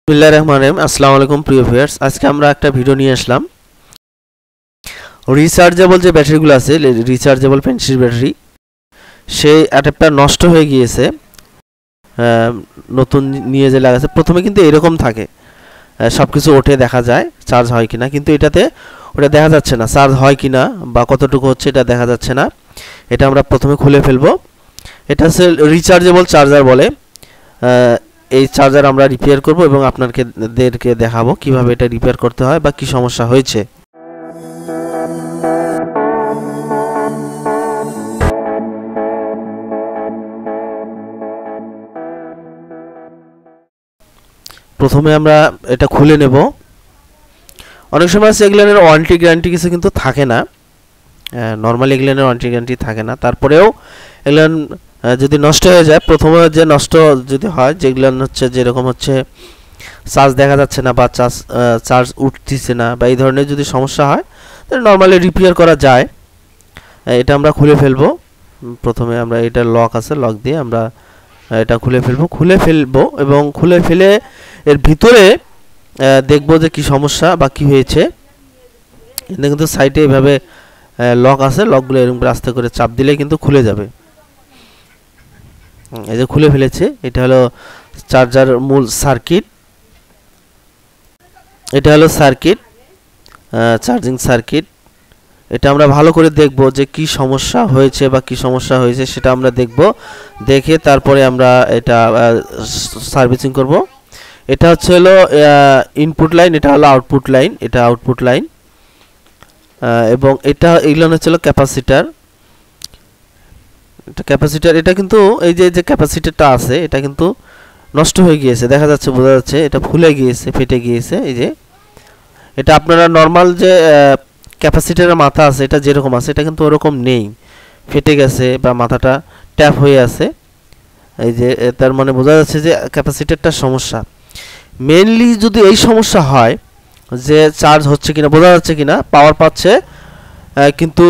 বিসমিল্লাহির রহমানির রহিম। আসসালামু আলাইকুম প্রিয় ভিউয়ার্স, আজকে আমরা একটা ভিডিও নিয়ে আসলাম। রিচার্জেবল যে ব্যাটারিগুলো আছে, রিচার্জেবল পেন্সিল ব্যাটারি, সেই অ্যাডাপ্টার নষ্ট হয়ে গিয়েছে। নতুন নিয়ে যে লাগাচ্ছে, প্রথমে কিন্তু এরকম থাকে, সব কিছু ওঠে, দেখা যায় চার্জ হয় কিনা, কিন্তু এটাতে ওটা দেখা যাচ্ছে না, চার্জ হয় কিনা বা কতটুকু হচ্ছে এটা দেখা যাচ্ছে না। এটা আমরা প্রথমে খুলে ফেলবো। এটা হচ্ছে রিচার্জেবল চার্জার বলে। এই চার্জার আমরা রিপেয়ার করব এবং আপনাদেরকে দেখাবো কিভাবে এটা রিপেয়ার করতে হয় বা কি সমস্যা হয়েছে। প্রথমে আমরা এটা খুলে নেব। অনেক সময় এগুলোর ওয়ারেন্টি গ্যারান্টি কিছু কিন্তু থাকে না, নর্মালি এগুলোর ওয়ারেন্টি গ্যারান্টি থাকে না। তারপরেও এগুলো যদি নষ্ট হয়ে যায়, প্রথমে যে নষ্ট যদি হয়, যেগুলো হচ্ছে যেরকম হচ্ছে চার্জ দেখা যাচ্ছে না বা চার্জ উঠতেছে না বা এই ধরনের যদি সমস্যা হয়, তাহলে নর্মালি রিপেয়ার করা যায়। এটা আমরা খুলে ফেলবো। প্রথমে আমরা এটা লক আছে, লক দিয়ে আমরা এটা খুলে ফেলবো এবং খুলে ফেলে এর ভিতরে দেখব যে কি সমস্যা বা কি হয়েছে। এটা কিন্তু সাইডে এইভাবে লক আছে, লকগুলো এরকম আস্তে করে চাপ দিলে কিন্তু খুলে যাবে। এই যে খুলে ফেলেছে। এটা হলো চার্জার মূল সার্কিট, এটা হলো সার্কিট, চার্জিং সার্কিট। এটা আমরা ভালো করে দেখব যে কি সমস্যা হয়েছে বা কি সমস্যা হয়েছে সেটা আমরা দেখব, দেখে তারপরে আমরা এটা সার্ভিসিং করব। এটা হচ্ছে হলো ইনপুট লাইন, এটা হলো আউটপুট লাইন, এটা আউটপুট লাইন, এবং এগুলো হচ্ছে হলো ক্যাপাসিটার। এটা ক্যাপাসিটার, এটা কিন্তু এই যে ক্যাপাসিটারটা আছে এটা কিন্তু নষ্ট হয়ে গিয়েছে, দেখা যাচ্ছে, বোঝা যাচ্ছে, এটা ফুলে গিয়েছে, ফেটে গিয়েছে। এই যে এটা আপনারা নর্মাল যে ক্যাপাসিটারের মাথা আছে এটা যেরকম আছে এটা কিন্তু ওরকম নেই, ফেটে গেছে বা মাথাটা ট্যাপ হয়ে আছে। এই যে তার মানে বোঝা যাচ্ছে যে ক্যাপাসিটারটার সমস্যা। মেইনলি যদি এই সমস্যা হয় যে চার্জ হচ্ছে কিনা, বোঝা যাচ্ছে কিনা, পাওয়ার পাচ্ছে কিন্তু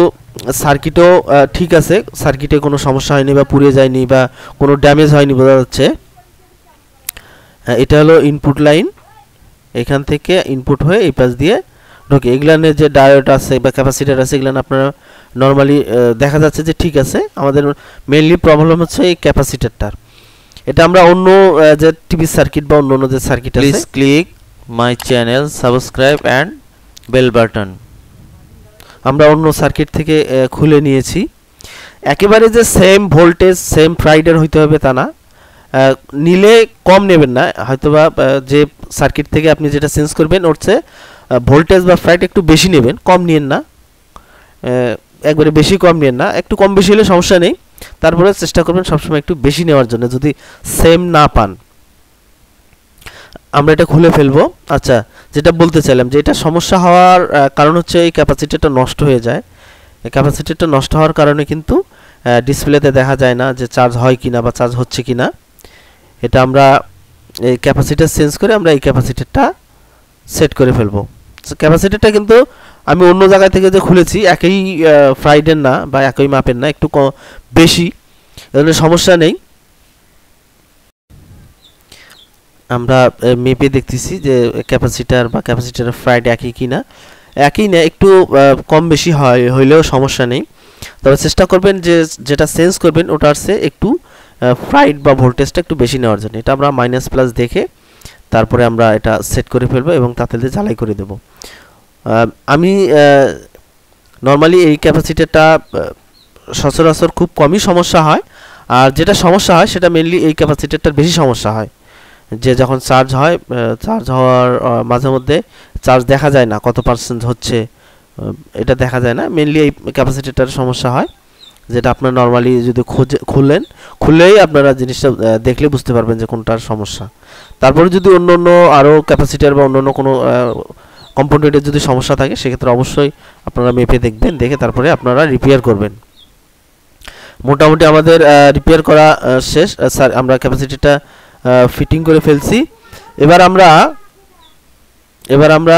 সার্কিটও ঠিক আছে, সার্কিটে কোনো সমস্যা হয়নি বা পুড়ে যায়নি বা কোনো ড্যামেজ হয়নি, বোঝা যাচ্ছে। এটা হলো ইনপুট লাইন, এখান থেকে ইনপুট হয়ে এই পাশ দিয়ে ঢোকে। এগুলানের যে ডায়োড আছে বা ক্যাপাসিটার আছে এগুলান আপনারা নর্মালি দেখা যাচ্ছে যে ঠিক আছে। আমাদের মেইনলি প্রবলেম হচ্ছে এই ক্যাপাসিটারটার। এটা আমরা অন্য যে টিভি সার্কিট বা অন্য যে সার্কিট আছে, please click my channel, subscribe and bell button. আমরা অন্য সার্কিট থেকে খুলে নিয়েছি। একেবারে যে সেম ভোল্টেজ সেম ফ্রাইডের হইতে হবে তা না, নিলে কম নেবেন না, হয়তোবা যে সার্কিট থেকে আপনি যেটা চেঞ্জ করবেন ওর চেয়ে ভোল্টেজ বা ফ্রাইড একটু বেশি নেবেন, কম নিয়েন না, একবারে বেশি কম নিয়েন না, একটু কম বেশি হলে সমস্যা নেই। তারপরে চেষ্টা করবেন সবসময় একটু বেশি নেওয়ার জন্য যদি সেম না পান। আমরা এটা খুলে ফেলবো। আচ্ছা, যেটা বলতে চাইলাম যে এটা সমস্যা হওয়ার কারণ হচ্ছে এই ক্যাপাসিটারটা নষ্ট হয়ে যায়। এই ক্যাপাসিটারটা নষ্ট হওয়ার কারণে কিন্তু ডিসপ্লেতে দেখা যায় না যে চার্জ হয় কিনা বা চার্জ হচ্ছে কিনা। এটা আমরা এই ক্যাপাসিটার চেঞ্জ করে আমরা এই ক্যাপাসিটারটা সেট করে ফেলবো। ক্যাপাসিটারটা কিন্তু আমি অন্য জায়গা থেকে যে খুলেছি একই ফ্রাইডের না বা একই মাপের না, একটু বেশি, এজন্য সমস্যা নেই। আমরা মেপে দেখতেছি যে ক্যাপাসিটার বা ক্যাপাসিটারের ফ্রাইড একই কিনা, একই না, একটু কম বেশি হইলেও সমস্যা নেই। তবে চেষ্টা করবেন যে যেটা চেঞ্জ করবেন ওটার চেয়ে একটু ফ্রাইড বা ভোল্টেজটা একটু বেশি নেওয়ার জন্য। এটা আমরা মাইনাস প্লাস দেখে তারপরে আমরা এটা সেট করে ফেলবো এবং তাতে দিয়ে ঝালাই করে দেব। আমি নর্মালি এই ক্যাপাসিটারটা সচরাচর খুব কমই সমস্যা হয়, আর যেটা সমস্যা হয় সেটা মেনলি এই ক্যাপাসিটারটার বেশি সমস্যা হয়। যে যখন চার্জ হয়, চার্জ হওয়ার মাঝে মধ্যে চার্জ দেখা যায় না, কত পার্সেন্ট হচ্ছে এটা দেখা যায় না, মেনলি এই ক্যাপাসিটারটার সমস্যা হয়, যেটা আপনার নর্মালি যদি খুললেই আপনারা জিনিসটা দেখলে বুঝতে পারবেন যে কোনটার সমস্যা। তারপরে যদি অন্য অন্য আরও ক্যাপাসিটার বা অন্য অন্য কোনো কম্পোনেন্টের যদি সমস্যা থাকে সেক্ষেত্রে অবশ্যই আপনারা মেপে দেখবেন, দেখে তারপরে আপনারা রিপেয়ার করবেন। মোটামুটি আমাদের রিপেয়ার করা শেষ। স্যার, আমরা ক্যাপাসিটিটা ফিটিং করে ফেলছি। এবার আমরা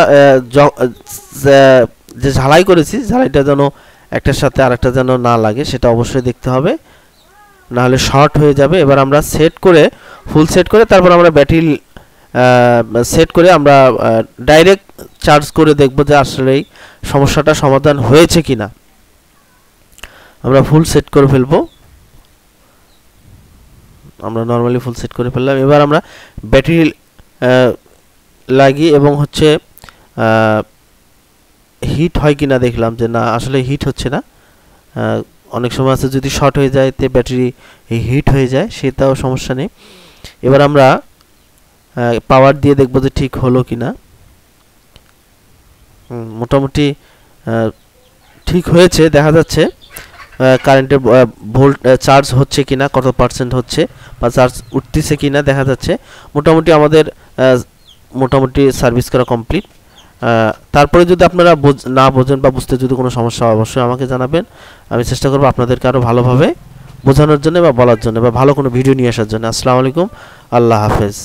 যে ঝালাই করেছি, ঝালাইটা যেন একটার সাথে আরেকটা যেন না লাগে সেটা অবশ্যই দেখতে হবে, না হলে শর্ট হয়ে যাবে। এবার আমরা সেট করে ফুল সেট করে তারপর আমরা ব্যাটারি সেট করে আমরা ডাইরেক্ট চার্জ করে দেখব যে আসলেই সমস্যাটা সমাধান হয়েছে কিনা। আমরা ফুল সেট করে ফেলবো, আমরা নরমালি ফুল সেট করে ফেললাম। এবার আমরা ব্যাটারি লাগিয়ে এবং হচ্ছে হিট হয় কিনা দেখলাম যে না আসলে হিট হচ্ছে না। অনেক সময় আছে যদি শর্ট হয়ে যায় তে ব্যাটারি হিট হয়ে যায়, সেটাও সমস্যা নেই। এবার আমরা পাওয়ার দিয়ে দেখব যে ঠিক হলো কিনা। মোটামুটি ঠিক হয়েছে, দেখা যাচ্ছে কারেন্টের ভোল্ট চার্জ হচ্ছে কিনা, কত পার্সেন্ট হচ্ছে বা চার্জ উঠতেছে কিনা দেখা যাচ্ছে। মোটামুটি আমাদের মোটামুটি সার্ভিস করা কমপ্লিট। তারপরে যদি আপনারা না বোঝেন বা বুঝতে যদি কোনো সমস্যা হয় অবশ্যই আমাকে জানাবেন, আমি চেষ্টা করব আপনাদেরকে আরও ভালোভাবে বোঝানোর জন্য বা বলার জন্য বা ভালো কোনো ভিডিও নিয়ে আসার জন্য। আসসালামু আলাইকুম, আল্লাহ হাফেজ।